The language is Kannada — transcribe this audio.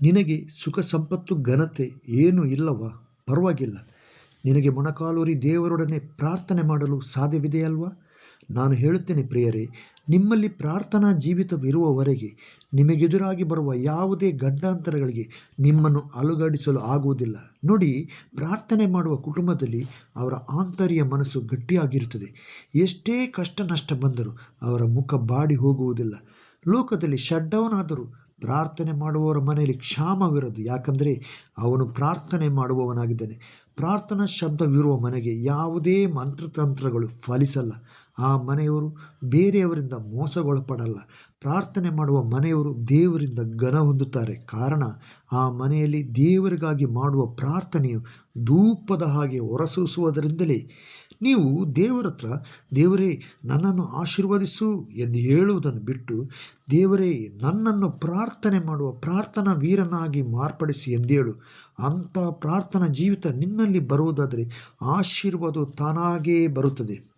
ನಿನಗೆ ಸುಖ ಸಂಪತ್ತು ಘನತೆ ಏನೂ ಇಲ್ಲವಾ? ಪರವಾಗಿಲ್ಲ. ನಿನಗೆ ಮೊಣಕಾಲೂರಿ ದೇವರೊಡನೆ ಪ್ರಾರ್ಥನೆ ಮಾಡಲು ಸಾಧ್ಯವಿದೆಯಲ್ವಾ? ನಾನು ಹೇಳುತ್ತೇನೆ ಪ್ರಿಯರೇ, ನಿಮ್ಮಲ್ಲಿ ಪ್ರಾರ್ಥನಾ ಜೀವಿತವಿರುವವರೆಗೆ ನಿಮಗೆದುರಾಗಿ ಬರುವ ಯಾವುದೇ ಗಂಡಾಂತರಗಳಿಗೆ ನಿಮ್ಮನ್ನು ಅಲುಗಾಡಿಸಲು ಆಗುವುದಿಲ್ಲ. ನೋಡಿ, ಪ್ರಾರ್ಥನೆ ಮಾಡುವ ಕುಟುಂಬದಲ್ಲಿ ಅವರ ಆಂತರ್ಯ ಮನಸ್ಸು ಗಟ್ಟಿಯಾಗಿರುತ್ತದೆ. ಎಷ್ಟೇ ಕಷ್ಟ ನಷ್ಟ ಬಂದರೂ ಅವರ ಮುಖ ಬಾಡಿ ಹೋಗುವುದಿಲ್ಲ. ಲೋಕದಲ್ಲಿ ಶಟ್ಡೌನ್ ಆದರೂ ಪ್ರಾರ್ಥನೆ ಮಾಡುವವರ ಮನೆಯಲ್ಲಿ ಕ್ಷಾಮವಿರದು. ಯಾಕಂದರೆ ಅವನು ಪ್ರಾರ್ಥನೆ ಮಾಡುವವನಾಗಿದ್ದಾನೆ. ಪ್ರಾರ್ಥನಾ ಶಬ್ದವಿರುವ ಮನೆಗೆ ಯಾವುದೇ ಮಂತ್ರತಂತ್ರಗಳು ಫಲಿಸಲ್ಲ. ಆ ಮನೆಯವರು ಬೇರೆಯವರಿಂದ ಮೋಸಗೊಳಪಡಲ್ಲ. ಪ್ರಾರ್ಥನೆ ಮಾಡುವ ಮನೆಯವರು ದೇವರಿಂದ ಘನ ಹೊಂದುತ್ತಾರೆ. ಕಾರಣ ಆ ಮನೆಯಲ್ಲಿ ದೇವರಿಗಾಗಿ ಮಾಡುವ ಪ್ರಾರ್ಥನೆಯು ಧೂಪದ ಹಾಗೆ ಹೊರಸೂಸುವುದರಿಂದಲೇ. ನೀವು ದೇವರ ಹತ್ರ ದೇವರೇ ನನ್ನನ್ನು ಆಶೀರ್ವದಿಸು ಎಂದು ಹೇಳುವುದನ್ನು ಬಿಟ್ಟು ದೇವರೇ ನನ್ನನ್ನು ಪ್ರಾರ್ಥನೆ ಮಾಡುವ ಪ್ರಾರ್ಥನಾ ವೀರನಾಗಿ ಮಾರ್ಪಡಿಸಿ ಎಂದೇಳು. ಅಂಥ ಪ್ರಾರ್ಥನಾ ಜೀವಿತ ನಿನ್ನಲ್ಲಿ ಬರುವುದಾದರೆ ಆಶೀರ್ವಾದವು ತಾನಾಗೇ ಬರುತ್ತದೆ.